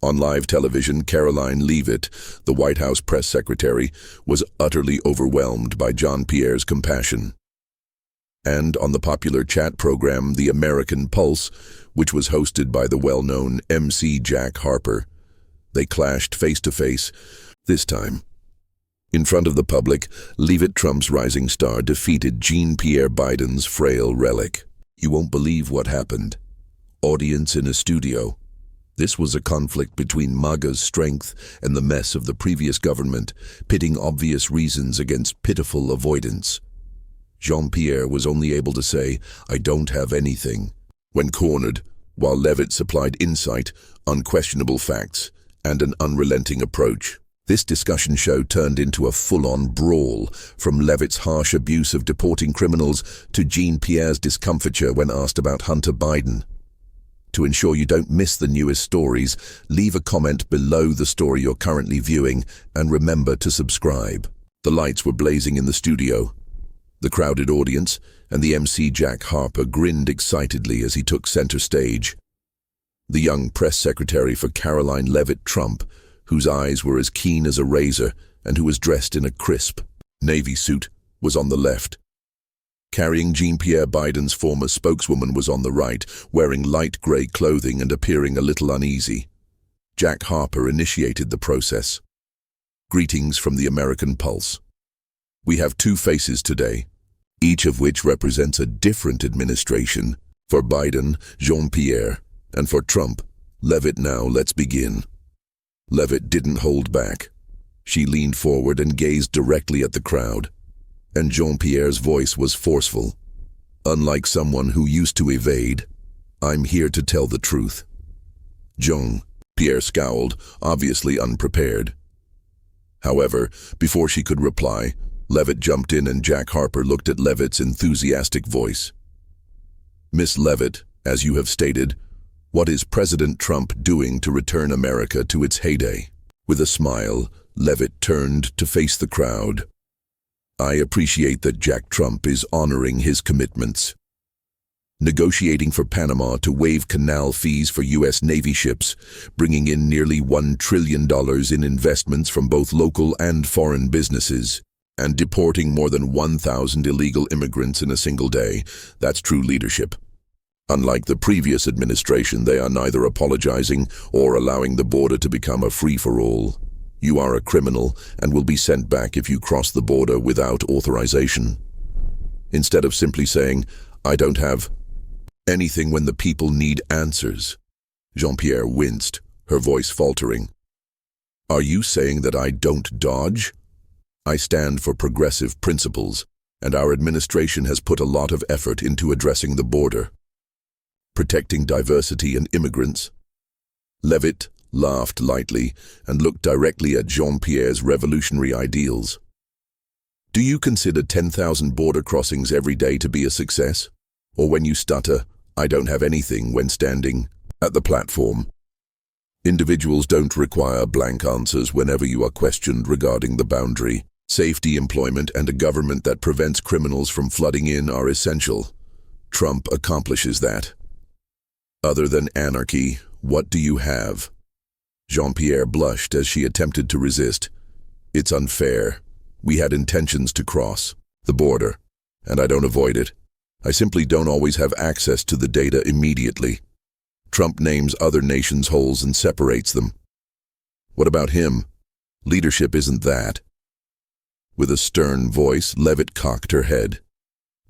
On live television, Karoline Leavitt, the White House press secretary, was utterly overwhelmed by Jean-Pierre's compassion. And on the popular chat program The American Pulse, which was hosted by the well-known MC Jack Harper, they clashed face-to-face, this time. In front of the public, Leavitt Trump's rising star defeated Jean-Pierre Biden's frail relic. You won't believe what happened. Audience in a studio. This was a conflict between MAGA's strength and the mess of the previous government, pitting obvious reasons against pitiful avoidance. Jean-Pierre was only able to say, "I don't have anything," when cornered, while Leavitt supplied insight, unquestionable facts, and an unrelenting approach. This discussion show turned into a full-on brawl, from Leavitt's harsh abuse of deporting criminals to Jean-Pierre's discomfiture when asked about Hunter Biden. To ensure you don't miss the newest stories, leave a comment below the story you're currently viewing, and remember to subscribe. The lights were blazing in the studio. The crowded audience and the MC Jack Harper grinned excitedly as he took center stage. The young press secretary for Karoline Leavitt Trump, whose eyes were as keen as a razor and who was dressed in a crisp navy suit, was on the left. Carrying Jean-Pierre Biden's former spokeswoman was on the right, wearing light gray clothing and appearing a little uneasy. Jack Harper initiated the process. Greetings from the American Pulse. We have two faces today, each of which represents a different administration. For Biden, Jean-Pierre, and for Trump, Leavitt. Now let's begin. Leavitt didn't hold back. She leaned forward and gazed directly at the crowd. And Jean-Pierre's voice was forceful. Unlike someone who used to evade, I'm here to tell the truth. Jean-Pierre scowled, obviously unprepared. However, before she could reply, Leavitt jumped in and Jack Harper looked at Leavitt's enthusiastic voice. Miss Leavitt, as you have stated, what is President Trump doing to return America to its heyday? With a smile, Leavitt turned to face the crowd. I appreciate that Jack Trump is honoring his commitments. Negotiating for Panama to waive canal fees for U.S. Navy ships, bringing in nearly $1 trillion in investments from both local and foreign businesses, and deporting more than 1,000 illegal immigrants in a single day. That's true leadership. Unlike the previous administration, they are neither apologizing or allowing the border to become a free-for-all. You are a criminal and will be sent back if you cross the border without authorization. Instead of simply saying, I don't have anything when the people need answers. Jean-Pierre winced, her voice faltering. Are you saying that I don't dodge? I stand for progressive principles, and our administration has put a lot of effort into addressing the border, protecting diversity and immigrants. Leavitt laughed lightly and looked directly at Jean-Pierre's revolutionary ideals. Do you consider 10,000 border crossings every day to be a success? Or when you stutter, I don't have anything when standing at the platform? Individuals don't require blank answers whenever you are questioned regarding the boundary. Safety, employment, and a government that prevents criminals from flooding in are essential. Trump accomplishes that. Other than anarchy, what do you have? Jean-Pierre blushed as she attempted to resist. It's unfair. We had intentions to cross the border, and I don't avoid it. I simply don't always have access to the data immediately. Trump names other nations' holes and separates them. What about him? Leadership isn't that. With a stern voice, Leavitt cocked her head.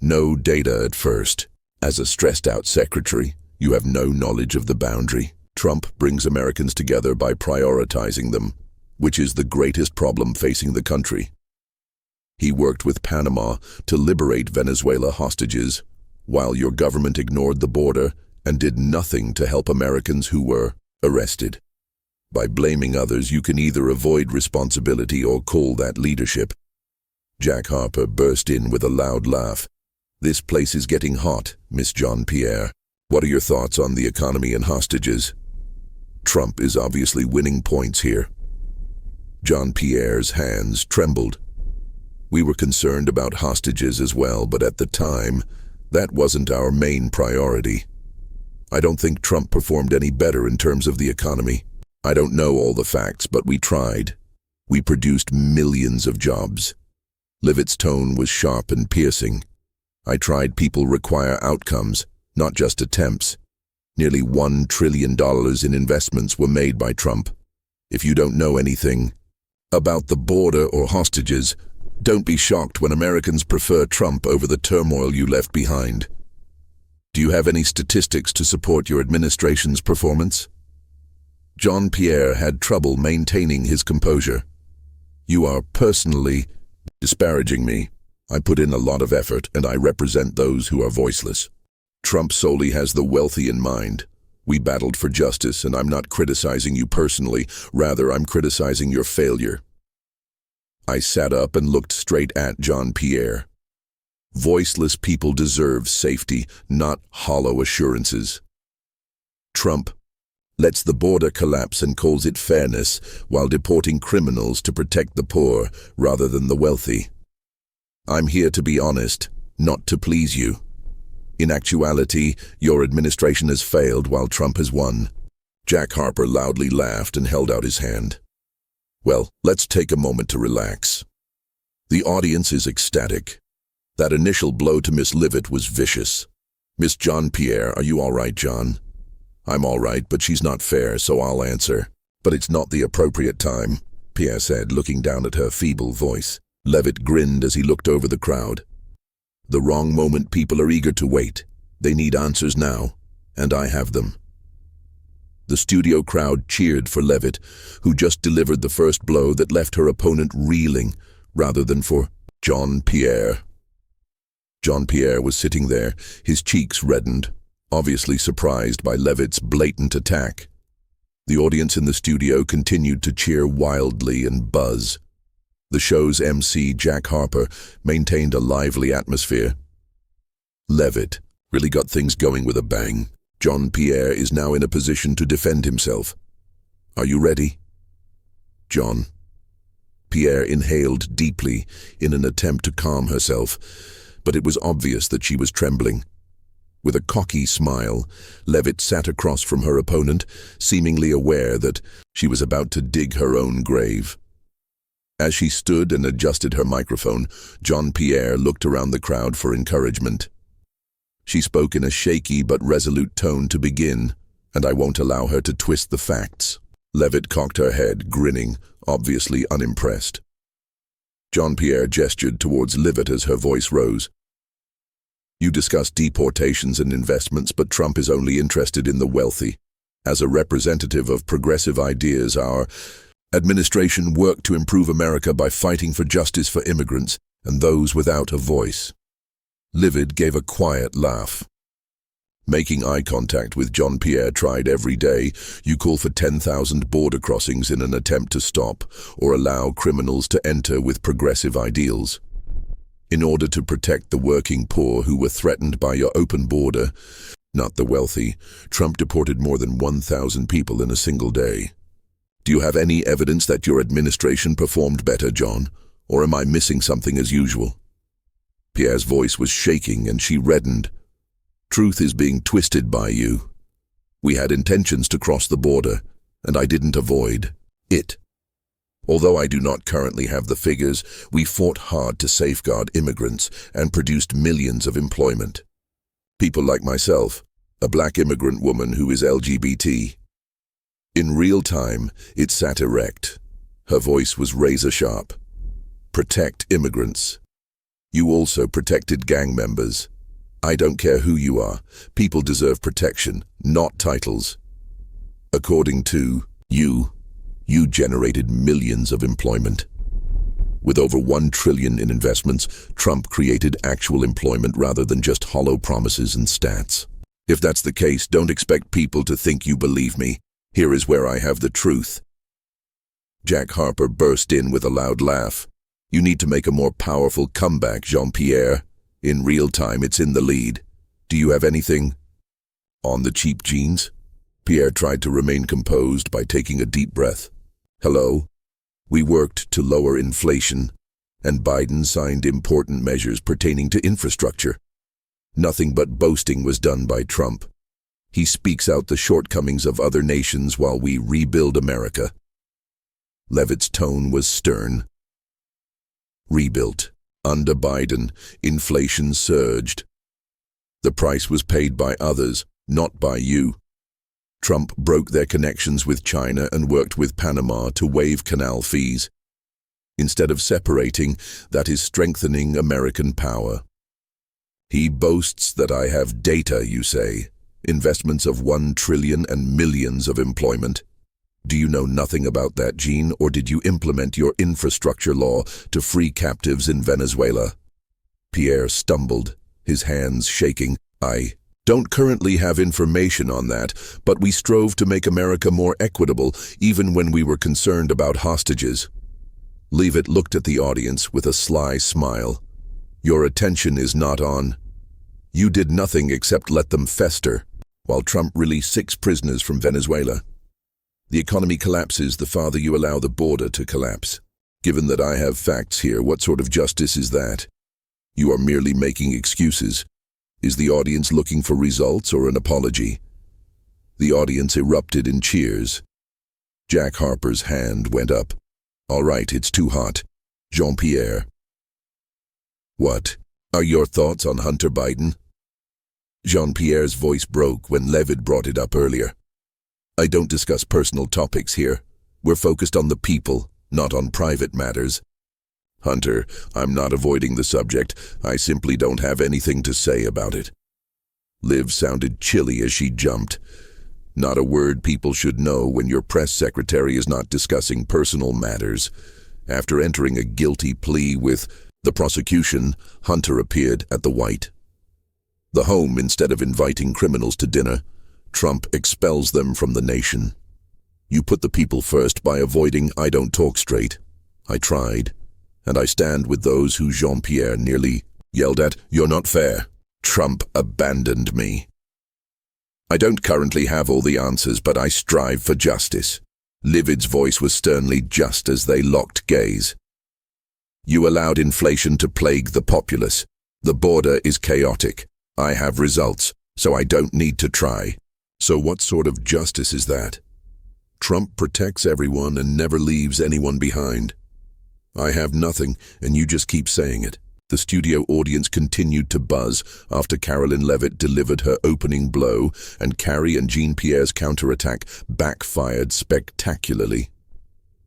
No data at first. As a stressed-out secretary, you have no knowledge of the boundary. Trump brings Americans together by prioritizing them, which is the greatest problem facing the country. He worked with Panama to liberate Venezuela hostages, while your government ignored the border and did nothing to help Americans who were arrested. By blaming others, you can either avoid responsibility or call that leadership. Jack Harper burst in with a loud laugh. This place is getting hot, Miss Jean-Pierre. What are your thoughts on the economy and hostages? Trump is obviously winning points here. Jean-Pierre's hands trembled. We were concerned about hostages as well, but at the time, that wasn't our main priority. I don't think Trump performed any better in terms of the economy. I don't know all the facts, but we tried. We produced millions of jobs. Leavitt's tone was sharp and piercing. I tried. People require outcomes, not just attempts. Nearly $1 trillion in investments were made by Trump. If you don't know anything about the border or hostages, don't be shocked when Americans prefer Trump over the turmoil you left behind. Do you have any statistics to support your administration's performance? Pierre had trouble maintaining his composure. You are personally disparaging me. I put in a lot of effort, and I represent those who are voiceless. Trump solely has the wealthy in mind. We battled for justice, and I'm not criticizing you personally. Rather, I'm criticizing your failure. I sat up and looked straight at Pierre. Voiceless people deserve safety, not hollow assurances. Trump lets the border collapse and calls it fairness while deporting criminals to protect the poor rather than the wealthy. I'm here to be honest, not to please you. In actuality, your administration has failed while Trump has won. Jack Harper loudly laughed and held out his hand. Well, let's take a moment to relax. The audience is ecstatic. That initial blow to Miss Leavitt was vicious. Miss Pierre, are you all right, John? I'm all right, but she's not fair, so I'll answer. But it's not the appropriate time, Pierre said, looking down at her feeble voice. Leavitt grinned as he looked over the crowd. The wrong moment. People are eager to wait. They need answers now, and I have them. The studio crowd cheered for Leavitt, who just delivered the first blow that left her opponent reeling, rather than for Pierre. Pierre was sitting there, his cheeks reddened, obviously surprised by Leavitt's blatant attack. The audience in the studio continued to cheer wildly and buzz. The show's MC, Jack Harper, maintained a lively atmosphere. Leavitt really got things going with a bang. Pierre is now in a position to defend himself. Are you ready? Pierre inhaled deeply in an attempt to calm herself, but it was obvious that she was trembling. With a cocky smile, Leavitt sat across from her opponent, seemingly aware that she was about to dig her own grave. As she stood and adjusted her microphone, Pierre looked around the crowd for encouragement. She spoke in a shaky but resolute tone to begin, and I won't allow her to twist the facts. Leavitt cocked her head, grinning, obviously unimpressed. Pierre gestured towards Leavitt as her voice rose. You discuss deportations and investments, but Trump is only interested in the wealthy. As a representative of progressive ideas, our administration worked to improve America by fighting for justice for immigrants and those without a voice. Leavitt gave a quiet laugh. Making eye contact with Pierre tried every day. You call for 10,000 border crossings in an attempt to stop or allow criminals to enter with progressive ideals. In order to protect the working poor who were threatened by your open border, not the wealthy, Trump deported more than 1,000 people in a single day. Do you have any evidence that your administration performed better, John? Or am I missing something as usual? Pierre's voice was shaking and she reddened. Truth is being twisted by you. We had intentions to cross the border, and I didn't avoid it. Although I do not currently have the figures, we fought hard to safeguard immigrants and produced millions of employment. People like myself, a black immigrant woman who is LGBT. In real time, it sat erect. Her voice was razor-sharp. Protect immigrants. You also protected gang members. I don't care who you are. People deserve protection, not titles. According to you generated millions of employment. With over $1 trillion in investments, Trump created actual employment rather than just hollow promises and stats. If that's the case, don't expect people to think you believe me. Here is where I have the truth. Jack Harper burst in with a loud laugh. You need to make a more powerful comeback, Pierre. In real time, it's in the lead. Do you have anything on the cheap jeans? Pierre tried to remain composed by taking a deep breath. Hello? We worked to lower inflation, and Biden signed important measures pertaining to infrastructure. Nothing but boasting was done by Trump. He speaks out the shortcomings of other nations while we rebuild America. Leavitt's tone was stern. Rebuilt. Under Biden, inflation surged. The price was paid by others, not by you. Trump broke their connections with China and worked with Panama to waive canal fees. Instead of separating, that is strengthening American power. He boasts that I have data, you say. Investments of $1 trillion and millions of employment. Do you know nothing about that, Gene, or did you implement your infrastructure law to free captives in Venezuela? Pierre stumbled, his hands shaking. I don't currently have information on that, but we strove to make America more equitable, even when we were concerned about hostages. Leavitt looked at the audience with a sly smile. Your attention is not on. You did nothing except let them fester, while Trump released 6 prisoners from Venezuela. The economy collapses the farther you allow the border to collapse. Given that I have facts here, what sort of justice is that? You are merely making excuses. Is the audience looking for results or an apology? The audience erupted in cheers. Jack Harper's hand went up. All right, it's too hot. Jean-Pierre. What? Are your thoughts on Hunter Biden? Jean-Pierre's voice broke when Leavitt brought it up earlier. I don't discuss personal topics here. We're focused on the people, not on private matters. Hunter, I'm not avoiding the subject. I simply don't have anything to say about it. Liv sounded chilly as she jumped. Not a word people should know when your press secretary is not discussing personal matters. After entering a guilty plea with the prosecution, Hunter appeared at the White. The home, instead of inviting criminals to dinner, Trump expels them from the nation. You put the people first by avoiding I don't talk straight. I tried, and I stand with those who Jean-Pierre nearly yelled at, you're not fair. Trump abandoned me. I don't currently have all the answers, but I strive for justice. Leavitt's voice was sternly just as they locked gaze. You allowed inflation to plague the populace. The border is chaotic. I have results, so I don't need to try. So what sort of justice is that? Trump protects everyone and never leaves anyone behind. I have nothing, and you just keep saying it. The studio audience continued to buzz after Karoline Leavitt delivered her opening blow, and Carrie and Jean-Pierre's counterattack backfired spectacularly.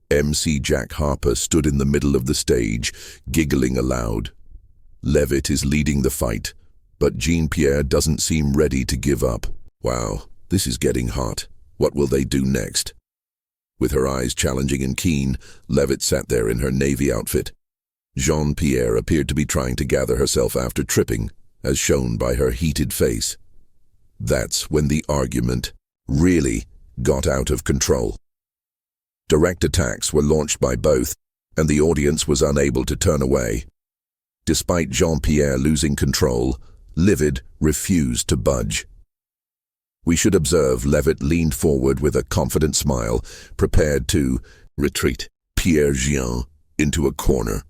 MC Jack Harper stood in the middle of the stage, giggling aloud. Leavitt is leading the fight, but Jean-Pierre doesn't seem ready to give up. Wow, this is getting hot. What will they do next? With her eyes challenging and keen, Leavitt sat there in her navy outfit. Jean-Pierre appeared to be trying to gather herself after tripping, as shown by her heated face. That's when the argument really got out of control. Direct attacks were launched by both, and the audience was unable to turn away. Despite Jean-Pierre losing control, Leavitt refused to budge. We should observe Leavitt leaned forward with a confident smile, prepared to retreat Pierre Jean into a corner.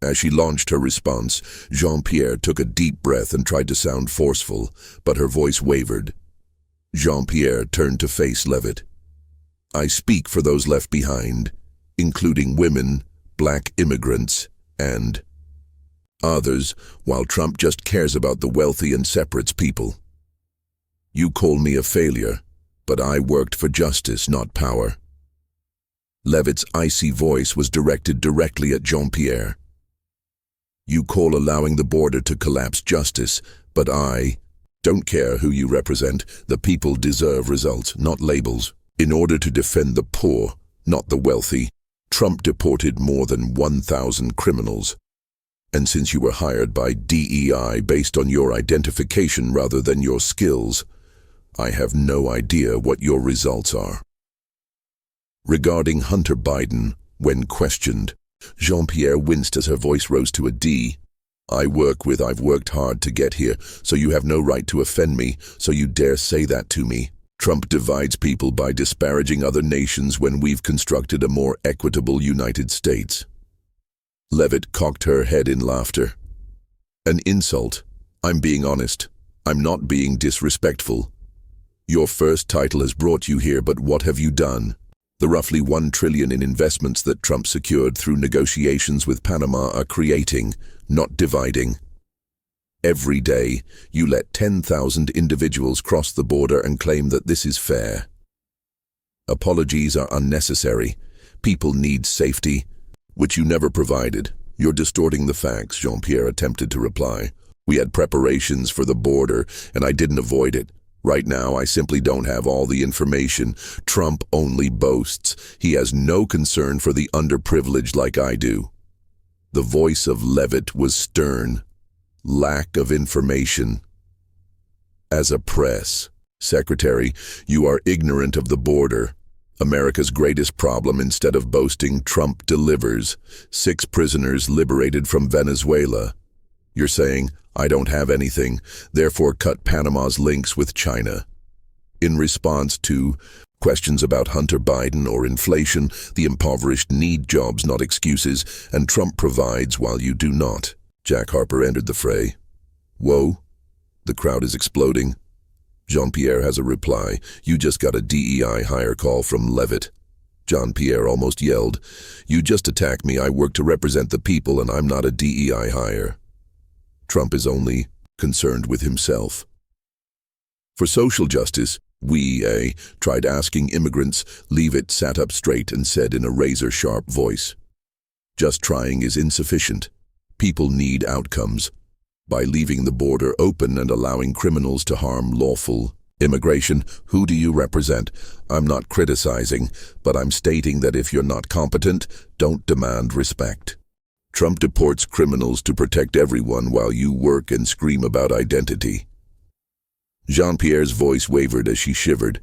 As she launched her response, Jean-Pierre took a deep breath and tried to sound forceful, but her voice wavered. Jean-Pierre turned to face Leavitt. I speak for those left behind, including women, black immigrants, and others, while Trump just cares about the wealthy and separates people. You call me a failure, but I worked for justice, not power. Leavitt's icy voice was directed directly at Jean-Pierre. You call allowing the border to collapse justice, but I don't care who you represent. The people deserve results, not labels. In order to defend the poor, not the wealthy, Trump deported more than 1,000 criminals. And since you were hired by DEI based on your identification rather than your skills, I have no idea what your results are. Regarding Hunter Biden, when questioned, Jean-Pierre winced as her voice rose to a D. I've worked hard to get here, so you have no right to offend me, so you dare say that to me. Trump divides people by disparaging other nations when we've constructed a more equitable United States. Leavitt cocked her head in laughter. An insult. I'm being honest. I'm not being disrespectful. Your first title has brought you here, but what have you done? The roughly $1 trillion in investments that Trump secured through negotiations with Panama are creating, not dividing. Every day, you let 10,000 individuals cross the border and claim that this is fair. Apologies are unnecessary. People need safety, which you never provided. You're distorting the facts, Jean-Pierre attempted to reply. We had preparations for the border, and I didn't avoid it. Right now, I simply don't have all the information. Trump only boasts. He has no concern for the underprivileged like I do. The voice of Leavitt was stern. Lack of information. As a press secretary, you are ignorant of the border. America's greatest problem. Instead of boasting, Trump delivers. 6 prisoners liberated from Venezuela. You're saying, I don't have anything, therefore cut Panama's links with China. In response to questions about Hunter Biden or inflation, the impoverished need jobs, not excuses, and Trump provides while you do not. Jack Harper entered the fray. Whoa, the crowd is exploding. Jean-Pierre has a reply. You just got a DEI hire call from Leavitt. Jean-Pierre almost yelled. You just attacked me. I work to represent the people and I'm not a DEI hire. Trump is only concerned with himself. For social justice, we tried asking immigrants. Leavitt sat up straight and said in a razor-sharp voice, just trying is insufficient. People need outcomes. By leaving the border open and allowing criminals to harm lawful immigration, who do you represent? I'm not criticizing, but I'm stating that if you're not competent, don't demand respect. Trump deports criminals to protect everyone while you work and scream about identity. Jean-Pierre's voice wavered as she shivered.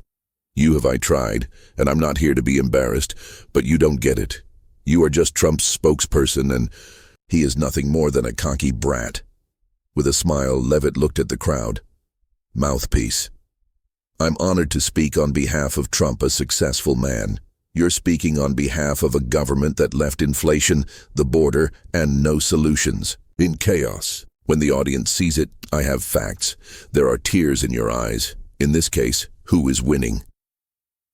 You have I tried, and I'm not here to be embarrassed, but you don't get it. You are just Trump's spokesperson, and he is nothing more than a cocky brat. With a smile, Leavitt looked at the crowd. Mouthpiece. I'm honored to speak on behalf of Trump, a successful man. You're speaking on behalf of a government that left inflation, the border, and no solutions. In chaos. When the audience sees it, I have facts. There are tears in your eyes. In this case, who is winning?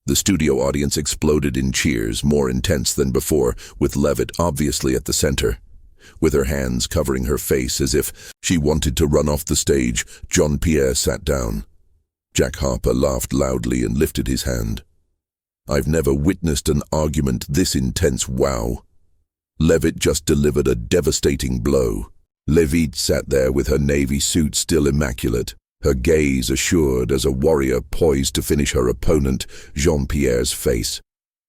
The studio audience exploded in cheers, more intense than before, with Leavitt obviously at the center. With her hands covering her face as if she wanted to run off the stage, Jean-Pierre sat down. Jack Harper laughed loudly and lifted his hand. I've never witnessed an argument this intense. Wow. Leavitt just delivered a devastating blow. Leavitt sat there with her navy suit still immaculate, her gaze assured as a warrior poised to finish her opponent, Jean-Pierre's face,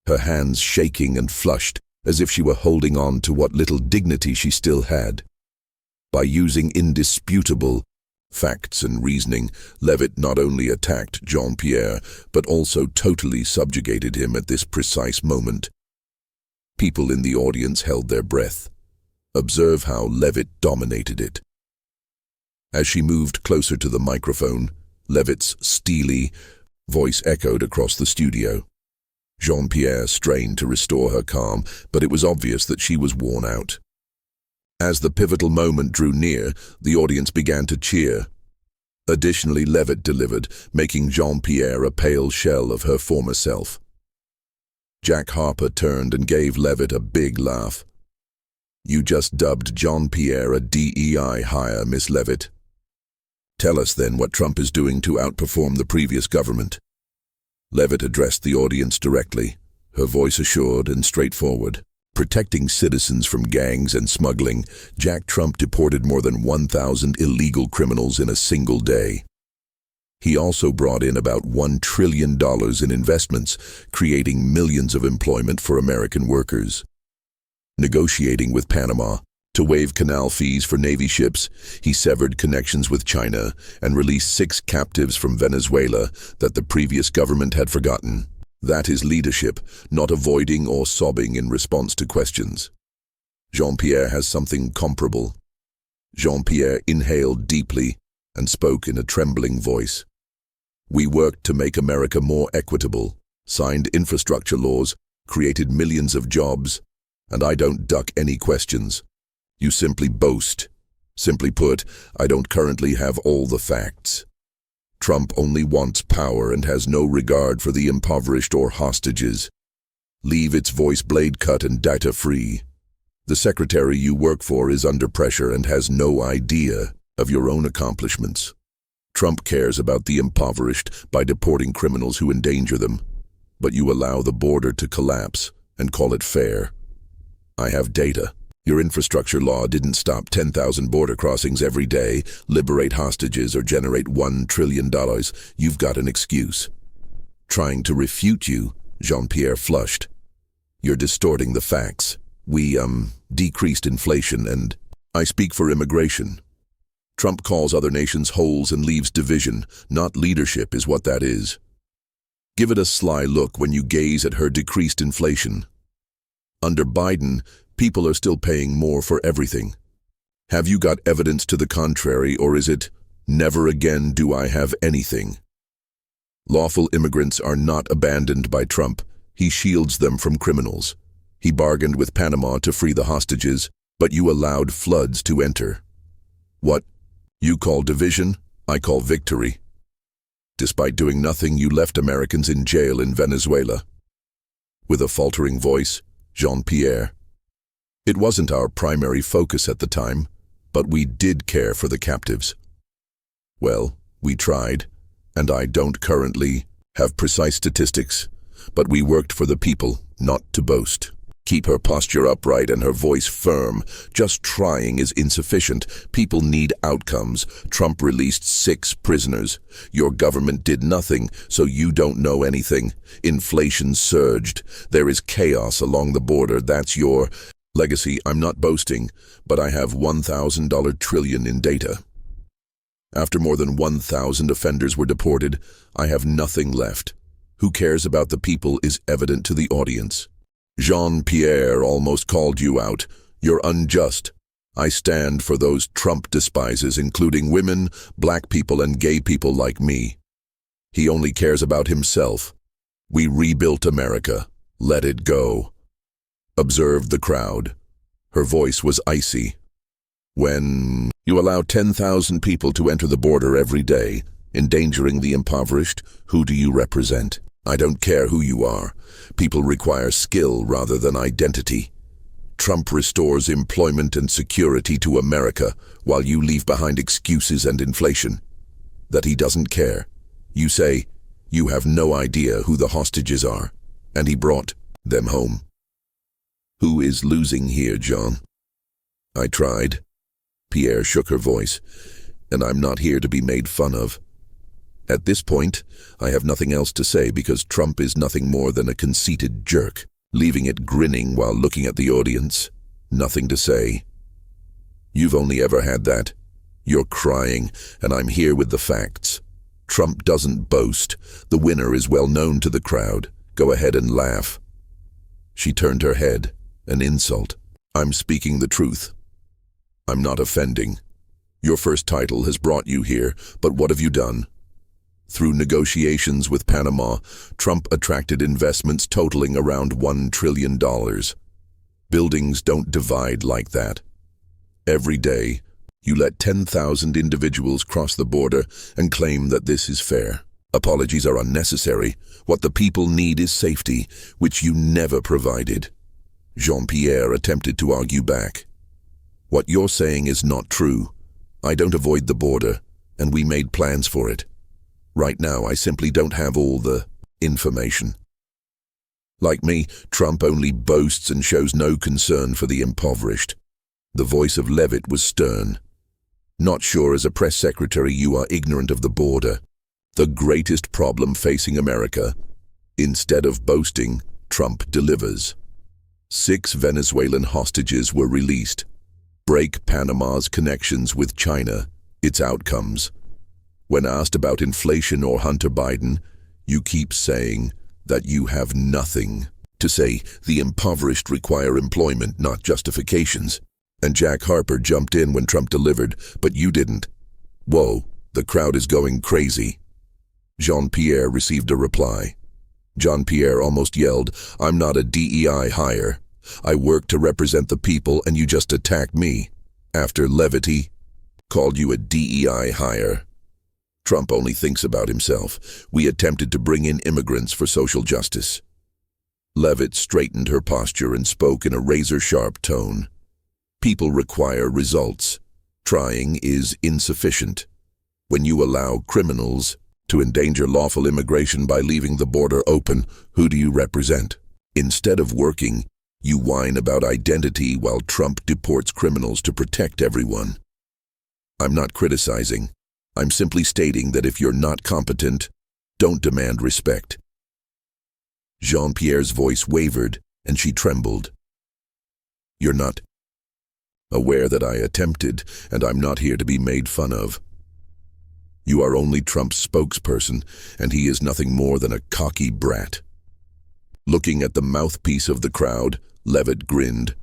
her hands shaking and flushed as if she were holding on to what little dignity she still had. By using indisputable facts and reasoning, Leavitt not only attacked Jean-Pierre, but also totally subjugated him at this precise moment. People in the audience held their breath. Observe how Leavitt dominated it. As she moved closer to the microphone, Leavitt's steely voice echoed across the studio. Jean-Pierre strained to restore her calm, but it was obvious that she was worn out. As the pivotal moment drew near, the audience began to cheer. Additionally, Leavitt delivered, making Jean-Pierre a pale shell of her former self. Jack Harper turned and gave Leavitt a big laugh. You just dubbed Jean-Pierre a DEI hire, Miss Leavitt. Tell us then what Trump is doing to outperform the previous government. Leavitt addressed the audience directly, her voice assured and straightforward. Protecting citizens from gangs and smuggling, Jack Trump deported more than 1,000 illegal criminals in a single day. He also brought in about $1 trillion in investments, creating millions of employment for American workers. Negotiating with Panama to waive canal fees for Navy ships, he severed connections with China and released 6 captives from Venezuela that the previous government had forgotten. That is leadership, not avoiding or sobbing in response to questions. Jean-Pierre has something comparable. Jean-Pierre inhaled deeply and spoke in a trembling voice. We worked to make America more equitable, signed infrastructure laws, created millions of jobs, and I don't duck any questions. You simply boast. Simply put, I don't currently have all the facts. Trump only wants power and has no regard for the impoverished or hostages. Leavitt's voice blade cut and data free. The secretary you work for is under pressure and has no idea of your own accomplishments. Trump cares about the impoverished by deporting criminals who endanger them, but you allow the border to collapse and call it fair. I have data. Your infrastructure law didn't stop 10,000 border crossings every day, liberate hostages, or generate $1 trillion. You've got an excuse. Trying to refute you, Jean-Pierre flushed. You're distorting the facts. We, decreased inflation and I speak for immigration. Trump calls other nations holes and leaves division, not leadership is what that is. Give it a sly look when you gaze at her decreased inflation. Under Biden, people are still paying more for everything. Have you got evidence to the contrary, or is it, never again do I have anything? Lawful immigrants are not abandoned by Trump. He shields them from criminals. He bargained with Panama to free the hostages, but you allowed floods to enter. What? You call division, I call victory. Despite doing nothing, you left Americans in jail in Venezuela. With a faltering voice, Jean-Pierre. It wasn't our primary focus at the time, but we did care for the captives. Well, we tried, and I don't currently have precise statistics, but we worked for the people, not to boast. Keep her posture upright and her voice firm. Just trying is insufficient. People need outcomes. Trump released 6 prisoners. Your government did nothing, so you don't know anything. Inflation surged. There is chaos along the border. That's your legacy. I'm not boasting, but I have $1,000 trillion in data. After more than 1,000 offenders were deported, I have nothing left. Who cares about the people is evident to the audience. Jean-Pierre almost called you out. You're unjust. I stand for those Trump despises, including women, black people, and gay people like me. He only cares about himself. We rebuilt America. Let it go. Observed the crowd. Her voice was icy. When you allow 10,000 people to enter the border every day, endangering the impoverished, who do you represent? I don't care who you are. People require skill rather than identity. Trump restores employment and security to America while you leave behind excuses and inflation. That he doesn't care. You say, you have no idea who the hostages are, and he brought them home. Who is losing here, John? I tried. Pierre shook her voice, and I'm not here to be made fun of. At this point, I have nothing else to say because Trump is nothing more than a conceited jerk, leaving it grinning while looking at the audience. Nothing to say. You've only ever had that. You're crying, and I'm here with the facts. Trump doesn't boast. The winner is well known to the crowd. Go ahead and laugh. She turned her head, an insult. I'm speaking the truth. I'm not offending. Your first title has brought you here, but what have you done? Through negotiations with Panama, Trump attracted investments totaling around $1 trillion. Buildings don't divide like that. Every day, you let 10,000 individuals cross the border and claim that this is fair. Apologies are unnecessary. What the people need is safety, which you never provided. Jean-Pierre attempted to argue back. What you're saying is not true. I don't avoid the border, and we made plans for it. Right now, I simply don't have all the information. Like me, Trump only boasts and shows no concern for the impoverished. The voice of Leavitt was stern. Not sure as a press secretary you are ignorant of the border. The greatest problem facing America. Instead of boasting, Trump delivers. 6 Venezuelan hostages were released. Break Panama's connections with China. Its outcomes. When asked about inflation or Hunter Biden, you keep saying that you have nothing to say. The impoverished require employment, not justifications. And Jack Harper jumped in when Trump delivered, but you didn't. Whoa, the crowd is going crazy. Jean-Pierre received a reply. Jean-Pierre almost yelled, I'm not a DEI hire. I work to represent the people and you just attacked me. After Leavitt called you a DEI hire. Trump only thinks about himself. We attempted to bring in immigrants for social justice. Leavitt straightened her posture and spoke in a razor-sharp tone. People require results. Trying is insufficient. When you allow criminals to endanger lawful immigration by leaving the border open, who do you represent? Instead of working, you whine about identity while Trump deports criminals to protect everyone. I'm not criticizing. I'm simply stating that if you're not competent, don't demand respect. Jean-Pierre's voice wavered, and she trembled. You're not aware that I attempted, and I'm not here to be made fun of. You are only Trump's spokesperson, and he is nothing more than a cocky brat. Looking at the mouthpiece of the crowd, Leavitt grinned.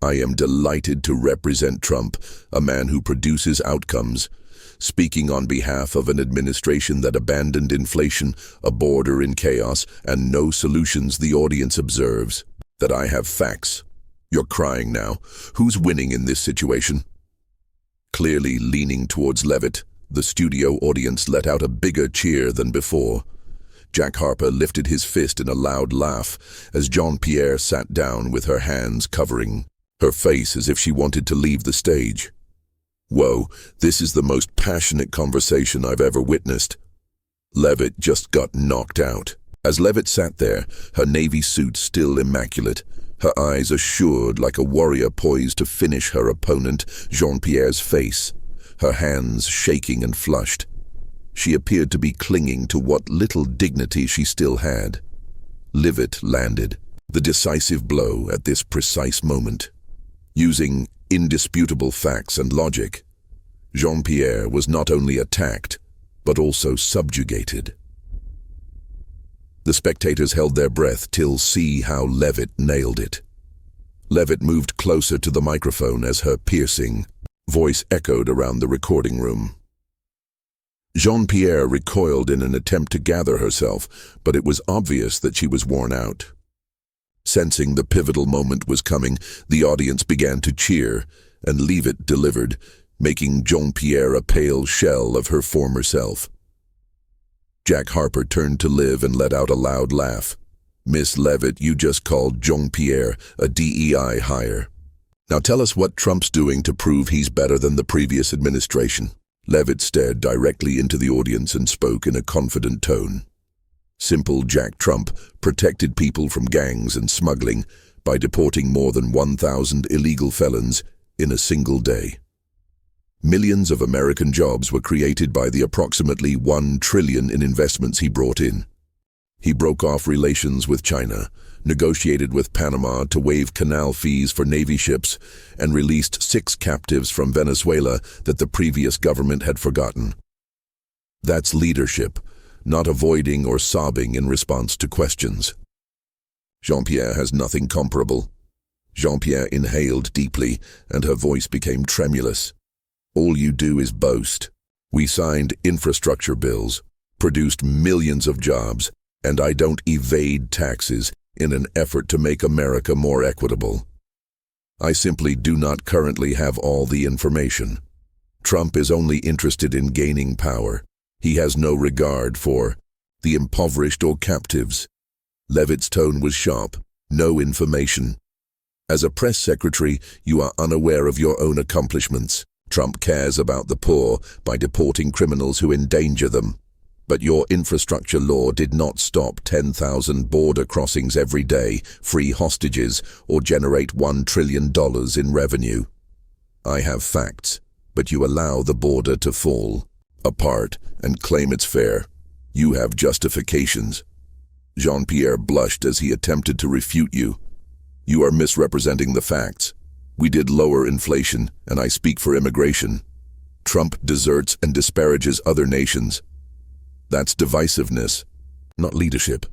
I am delighted to represent Trump, a man who produces outcomes, speaking on behalf of an administration that abandoned inflation, a border in chaos, and no solutions. The audience observes that I have facts. You're crying now. Who's winning in this situation? Clearly leaning towards Leavitt, the studio audience let out a bigger cheer than before. Jack Harper lifted his fist in a loud laugh as Jean-Pierre sat down with her hands covering her face as if she wanted to leave the stage. Whoa, this is the most passionate conversation I've ever witnessed. Leavitt just got knocked out. As Leavitt sat there, her navy suit still immaculate, her eyes assured like a warrior poised to finish her opponent, Jean-Pierre's face, her hands shaking and flushed. She appeared to be clinging to what little dignity she still had. Leavitt landed the decisive blow at this precise moment. Using indisputable facts and logic, Jean-Pierre was not only attacked, but also subjugated. The spectators held their breath till see how Leavitt nailed it. Leavitt moved closer to the microphone as her piercing voice echoed around the recording room. Jean-Pierre recoiled in an attempt to gather herself, but it was obvious that she was worn out. Sensing the pivotal moment was coming, the audience began to cheer, and Leavitt delivered, making Jean-Pierre a pale shell of her former self. Jack Harper turned to Liv and let out a loud laugh. Miss Leavitt, you just called Jean-Pierre a DEI hire. Now tell us what Trump's doing to prove he's better than the previous administration. Leavitt stared directly into the audience and spoke in a confident tone. Simple Jack Trump protected people from gangs and smuggling by deporting more than 1,000 illegal felons in a single day. Millions of American jobs were created by the approximately $1 trillion in investments he brought in. He broke off relations with China, negotiated with Panama to waive canal fees for Navy ships, and released 6 captives from Venezuela that the previous government had forgotten. That's leadership, not avoiding or sobbing in response to questions. Jean-Pierre has nothing comparable. Jean-Pierre inhaled deeply, and her voice became tremulous. All you do is boast. We signed infrastructure bills, produced millions of jobs, and I don't evade taxes in an effort to make America more equitable. I simply do not currently have all the information. Trump is only interested in gaining power. He has no regard for the impoverished or captives. Leavitt's tone was sharp. No information. As a press secretary, you are unaware of your own accomplishments. Trump cares about the poor by deporting criminals who endanger them. But your infrastructure law did not stop 10,000 border crossings every day, free hostages, or generate $1 trillion in revenue. I have facts, but you allow the border to fall apart and claim it's fair. You have justifications. Jean-Pierre blushed as he attempted to refute you. You are misrepresenting the facts. We did lower inflation, and I speak for immigration. Trump deserts and disparages other nations. That's divisiveness, not leadership.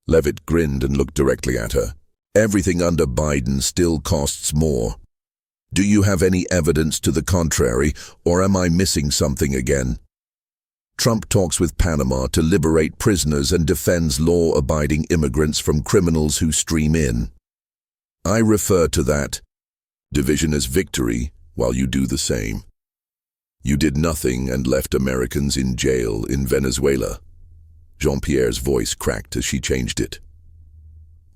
Leavitt grinned and looked directly at her. Everything under Biden still costs more. Do you have any evidence to the contrary, or am I missing something again? Trump talks with Panama to liberate prisoners and defends law-abiding immigrants from criminals who stream in. I refer to that division as victory while you do the same. You did nothing and left Americans in jail in Venezuela. Jean-Pierre's voice cracked as she changed it.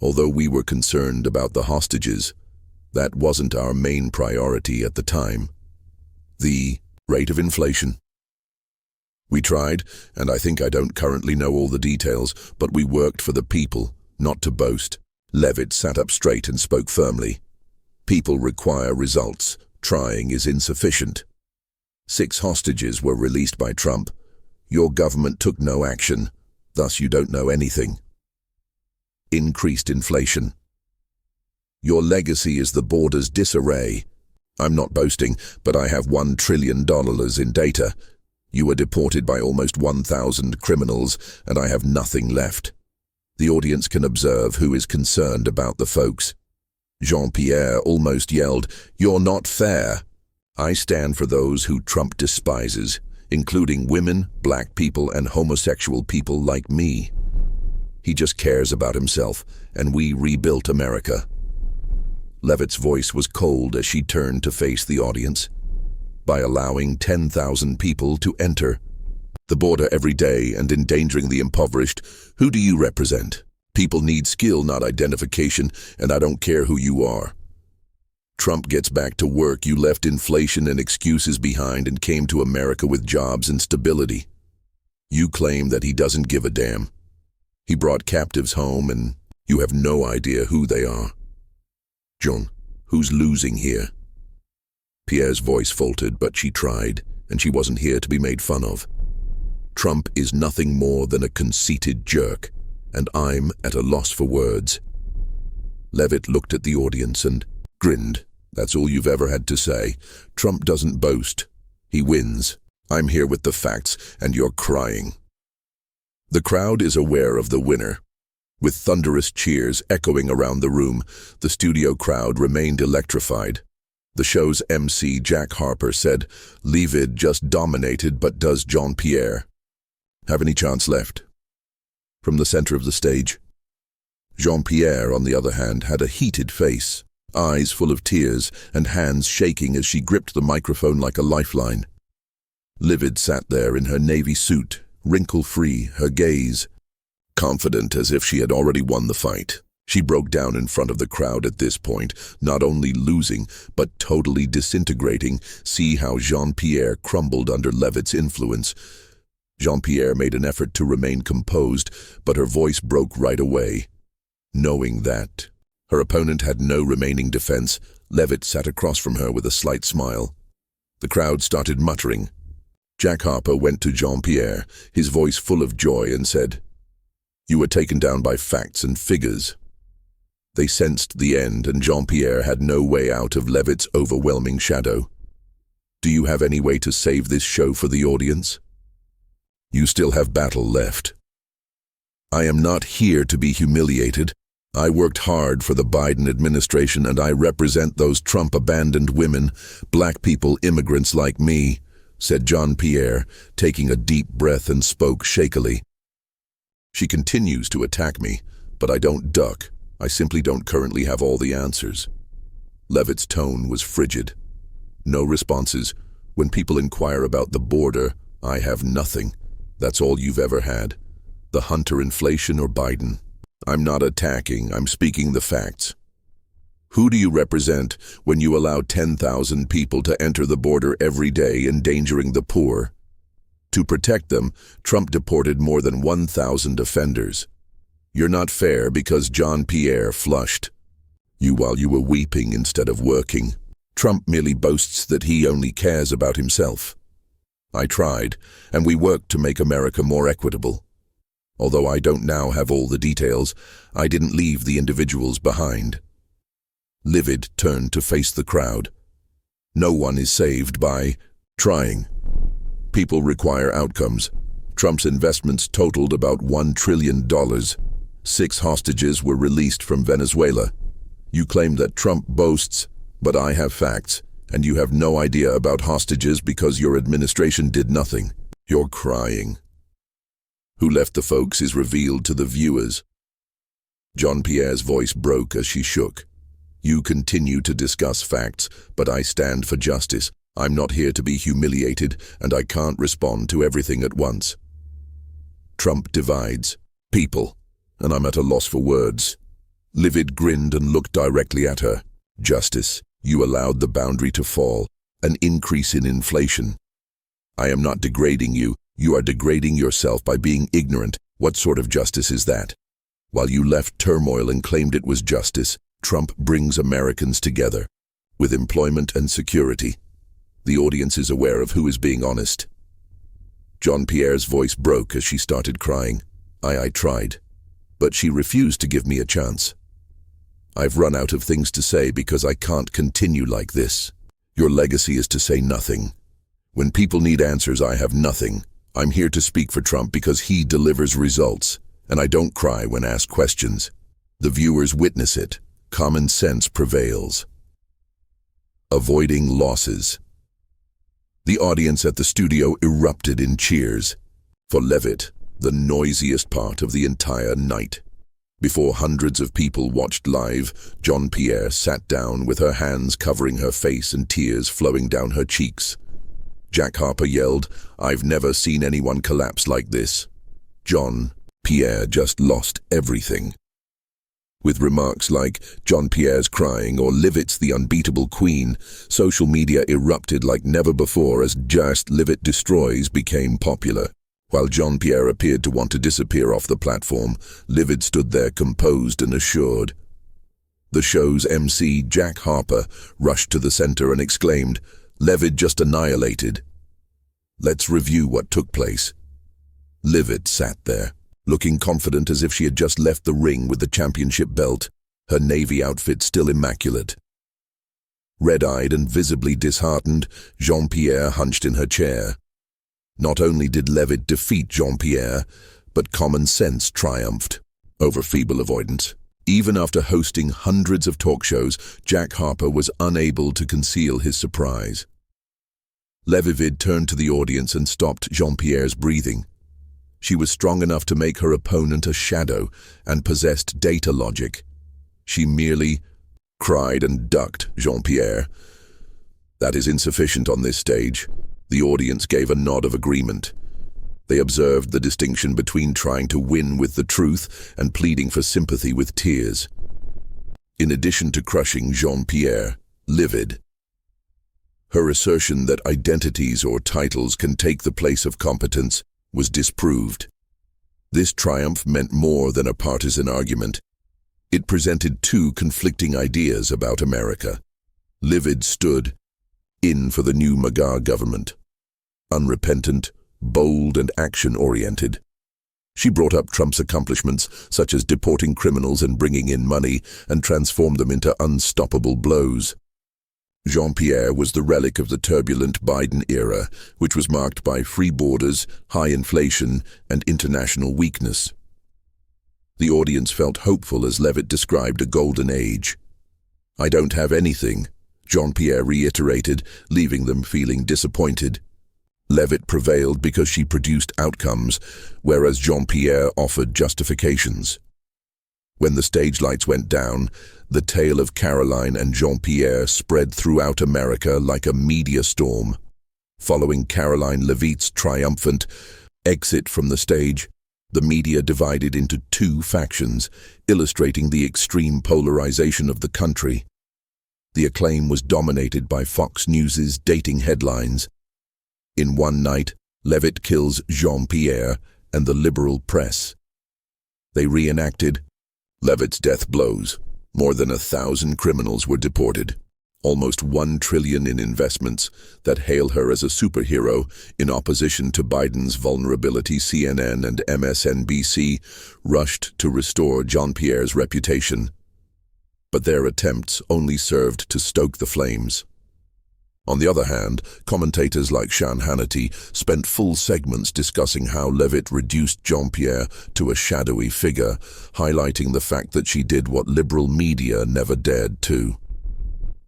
Although we were concerned about the hostages, that wasn't our main priority at the time. The rate of inflation. We tried, and I think I don't currently know all the details, but we worked for the people, not to boast. Leavitt sat up straight and spoke firmly. People require results. Trying is insufficient. 6 hostages were released by Trump. Your government took no action, thus you don't know anything. Increased inflation. Your legacy is the border's disarray. I'm not boasting, but I have $1 trillion in data. You were deported by almost 1,000 criminals, and I have nothing left. The audience can observe who is concerned about the folks. Jean-Pierre almost yelled, "You're not fair." I stand for those who Trump despises, including women, black people, and homosexual people like me. He just cares about himself, and we rebuilt America. Leavitt's voice was cold as she turned to face the audience. By allowing 10,000 people to enter the border every day and endangering the impoverished, who do you represent? People need skill, not identification, and I don't care who you are. Trump gets back to work. You left inflation and excuses behind and came to America with jobs and stability. You claim that he doesn't give a damn. He brought captives home, and you have no idea who they are. John, who's losing here? Pierre's voice faltered, but she tried, and she wasn't here to be made fun of. Trump is nothing more than a conceited jerk, and I'm at a loss for words. Leavitt looked at the audience and grinned. That's all you've ever had to say. Trump doesn't boast. He wins. I'm here with the facts, and you're crying. The crowd is aware of the winner. With thunderous cheers echoing around the room, the studio crowd remained electrified. The show's MC, Jack Harper, said, "Leavitt just dominated, but does Jean-Pierre have any chance left?" From the center of the stage, Jean-Pierre, on the other hand, had a heated face, eyes full of tears, and hands shaking as she gripped the microphone like a lifeline. Leavitt sat there in her navy suit, wrinkle-free, her gaze confident as if she had already won the fight. She broke down in front of the crowd at this point, not only losing, but totally disintegrating. See how Jean-Pierre crumbled under Leavitt's influence. Jean-Pierre made an effort to remain composed, but her voice broke right away. Knowing that her opponent had no remaining defense, Leavitt sat across from her with a slight smile. The crowd started muttering. Jack Harper went to Jean-Pierre, his voice full of joy, and said, "You were taken down by facts and figures." They sensed the end, and Jean-Pierre had no way out of Leavitt's overwhelming shadow. Do you have any way to save this show for the audience? You still have battle left. I am not here to be humiliated. I worked hard for the Biden administration, and I represent those Trump-abandoned women, black people, immigrants like me, said Jean-Pierre, taking a deep breath, and spoke shakily. She continues to attack me, but I don't duck. I simply don't currently have all the answers. Leavitt's tone was frigid. No responses. When people inquire about the border, I have nothing. That's all you've ever had. The Hunter inflation or Biden. I'm not attacking, I'm speaking the facts. Who do you represent when you allow 10,000 people to enter the border every day, endangering the poor? To protect them, Trump deported more than 1,000 offenders. You're not fair because Jean-Pierre flushed you while you were weeping instead of working. Trump merely boasts that he only cares about himself. I tried, and we worked to make America more equitable. Although I don't now have all the details, I didn't leave the individuals behind. Leavitt turned to face the crowd. No one is saved by trying. People require outcomes. Trump's investments totaled about $1 trillion. 6 hostages were released from Venezuela. You claim that Trump boasts, but I have facts, and you have no idea about hostages because your administration did nothing. You're crying. Who left the folks is revealed to the viewers. Jean-Pierre's voice broke as she shook. You continue to discuss facts, but I stand for justice. I'm not here to be humiliated, and I can't respond to everything at once. Trump divides people, and I'm at a loss for words. Leavitt grinned and looked directly at her. Justice, you allowed the boundary to fall, an increase in inflation. I am not degrading you. You are degrading yourself by being ignorant. What sort of justice is that? While you left turmoil and claimed it was justice, Trump brings Americans together, with employment and security. The audience is aware of who is being honest. Jean-Pierre's voice broke as she started crying. I tried, but she refused to give me a chance. I've run out of things to say because I can't continue like this. Your legacy is to say nothing. When people need answers, I have nothing. I'm here to speak for Trump because he delivers results, and I don't cry when asked questions. The viewers witness it. Common sense prevails. Avoiding losses. The audience at the studio erupted in cheers. For Leavitt, the noisiest part of the entire night. Before hundreds of people watched live, Jean-Pierre sat down with her hands covering her face and tears flowing down her cheeks. Jack Harper yelled, "I've never seen anyone collapse like this." Jean-Pierre just lost everything. With remarks like, "Jean-Pierre's crying" or "Leavitt's the unbeatable queen," social media erupted like never before as "Just Leavitt Destroys" became popular. While Jean-Pierre appeared to want to disappear off the platform, Leavitt stood there composed and assured. The show's MC, Jack Harper, rushed to the center and exclaimed, "Leavitt just annihilated." Let's review what took place. Leavitt sat there, looking confident as if she had just left the ring with the championship belt, her navy outfit still immaculate. Red-eyed and visibly disheartened, Jean-Pierre hunched in her chair. Not only did Leavitt defeat Jean-Pierre, but common sense triumphed over feeble avoidance. Even after hosting hundreds of talk shows, Jack Harper was unable to conceal his surprise. Leavitt turned to the audience and stopped Jean-Pierre's breathing. She was strong enough to make her opponent a shadow and possessed data logic. She merely cried and ducked Jean-Pierre. That is insufficient on this stage. The audience gave a nod of agreement. They observed the distinction between trying to win with the truth and pleading for sympathy with tears. In addition to crushing Jean-Pierre, Leavitt, her assertion that identities or titles can take the place of competence was disproved. This triumph meant more than a partisan argument. It presented two conflicting ideas about America. Leavitt stood in for the new MAGA government. Unrepentant, bold, and action-oriented. She brought up Trump's accomplishments, such as deporting criminals and bringing in money, and transformed them into unstoppable blows. Jean-Pierre was the relic of the turbulent Biden era, which was marked by free borders, high inflation, and international weakness. The audience felt hopeful as Leavitt described a golden age. "I don't have anything," Jean-Pierre reiterated, leaving them feeling disappointed. Leavitt prevailed because she produced outcomes, whereas Jean-Pierre offered justifications. When the stage lights went down, the tale of Karoline and Jean-Pierre spread throughout America like a media storm. Following Karoline Leavitt's triumphant exit from the stage, the media divided into two factions, illustrating the extreme polarization of the country. The acclaim was dominated by Fox News's dating headlines. In one night, Leavitt kills Jean-Pierre and the liberal press. They reenacted Leavitt's death blows. More than 1,000 criminals were deported. Almost $1 trillion in investments that hail her as a superhero in opposition to Biden's vulnerability. CNN and MSNBC rushed to restore Jean-Pierre's reputation. But their attempts only served to stoke the flames. On the other hand, commentators like Sean Hannity spent full segments discussing how Leavitt reduced Jean-Pierre to a shadowy figure, highlighting the fact that she did what liberal media never dared to.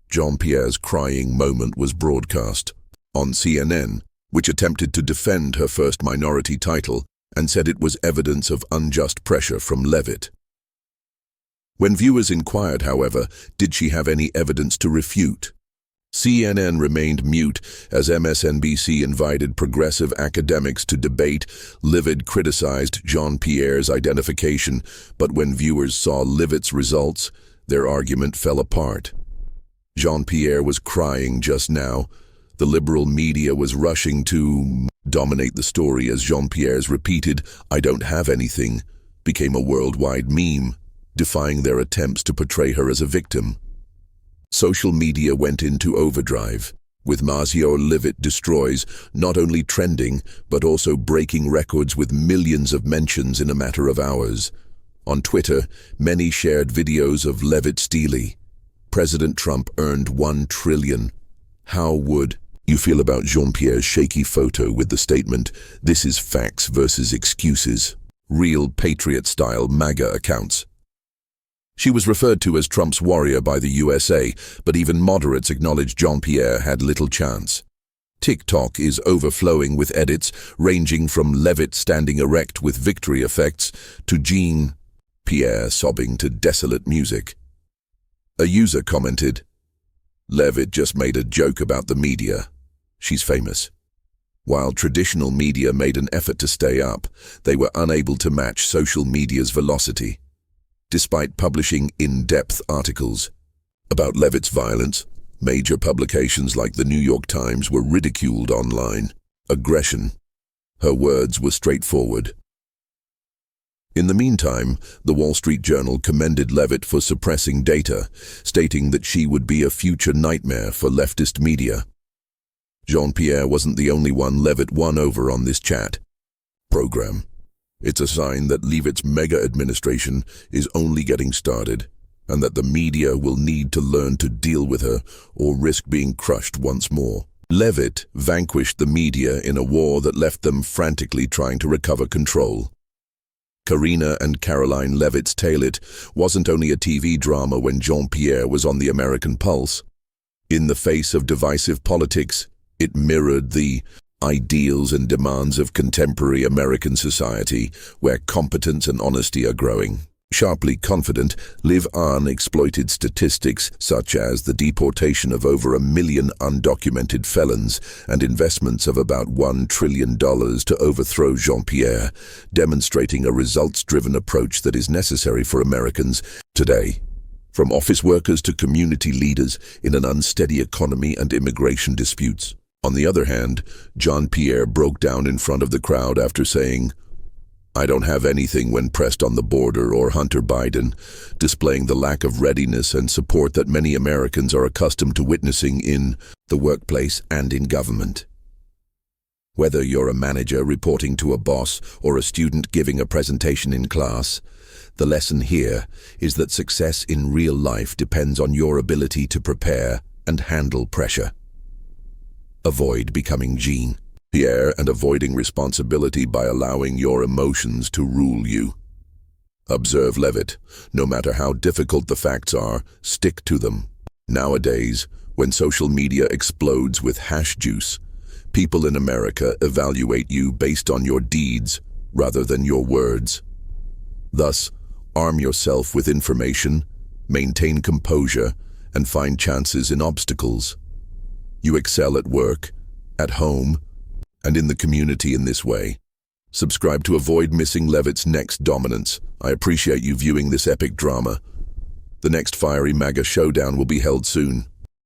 Jean-Pierre's crying moment was broadcast on CNN, which attempted to defend her first minority title and said it was evidence of unjust pressure from Leavitt. When viewers inquired, however, did she have any evidence to refute, CNN remained mute as MSNBC invited progressive academics to debate. Leavitt criticized Jean-Pierre's identification, but when viewers saw Leavitt's results, their argument fell apart. Jean-Pierre was crying just now. The liberal media was rushing to dominate the story as Jean-Pierre's repeated, "I don't have anything," became a worldwide meme, defying their attempts to portray her as a victim. Social media went into overdrive, with Monsieur Leavitt destroys not only trending, but also breaking records with millions of mentions in a matter of hours. On Twitter, many shared videos of Leavitt stealing. President Trump earned $1 trillion. How would you feel about Jean-Pierre's shaky photo with the statement, "This is facts versus excuses"? Real patriot-style MAGA accounts. She was referred to as Trump's warrior by the USA, but even moderates acknowledged Jean-Pierre had little chance. TikTok is overflowing with edits ranging from Leavitt standing erect with victory effects to Pierre sobbing to desolate music. A user commented, "Leavitt just made a joke about the media. She's famous." While traditional media made an effort to stay up, they were unable to match social media's velocity. Despite publishing in-depth articles about Leavitt's violence, major publications like the New York Times were ridiculed online. Aggression. Her words were straightforward. In the meantime, the Wall Street Journal commended Leavitt for suppressing data, stating that she would be a future nightmare for leftist media. Jean-Pierre wasn't the only one Leavitt won over on this chat program. It's a sign that Leavitt's mega administration is only getting started, and that the media will need to learn to deal with her or risk being crushed once more. Leavitt vanquished the media in a war that left them frantically trying to recover control. Karine and Karoline Leavitt's Tale It wasn't only a TV drama when Jean-Pierre was on the American pulse. In the face of divisive politics, it mirrored the ideals and demands of contemporary American society, where competence and honesty are growing. Sharply confident, Leavitt exploited statistics such as the deportation of over 1 million undocumented felons and investments of about $1 trillion to overthrow Jean-Pierre, demonstrating a results-driven approach that is necessary for Americans today. From office workers to community leaders in an unsteady economy and immigration disputes. On the other hand, Jean-Pierre broke down in front of the crowd after saying, "I don't have anything" when pressed on the border or Hunter Biden, displaying the lack of readiness and support that many Americans are accustomed to witnessing in the workplace and in government. Whether you're a manager reporting to a boss or a student giving a presentation in class, the lesson here is that success in real life depends on your ability to prepare and handle pressure. Avoid becoming Jean-Pierre and avoiding responsibility by allowing your emotions to rule you. Observe Leavitt. No matter how difficult the facts are, stick to them. Nowadays, when social media explodes with hash juice, people in America evaluate you based on your deeds rather than your words. Thus, arm yourself with information, maintain composure, and find chances in obstacles. You excel at work, at home, and in the community in this way. Subscribe to avoid missing Leavitt's next dominance. I appreciate you viewing this epic drama. The next fiery MAGA showdown will be held soon.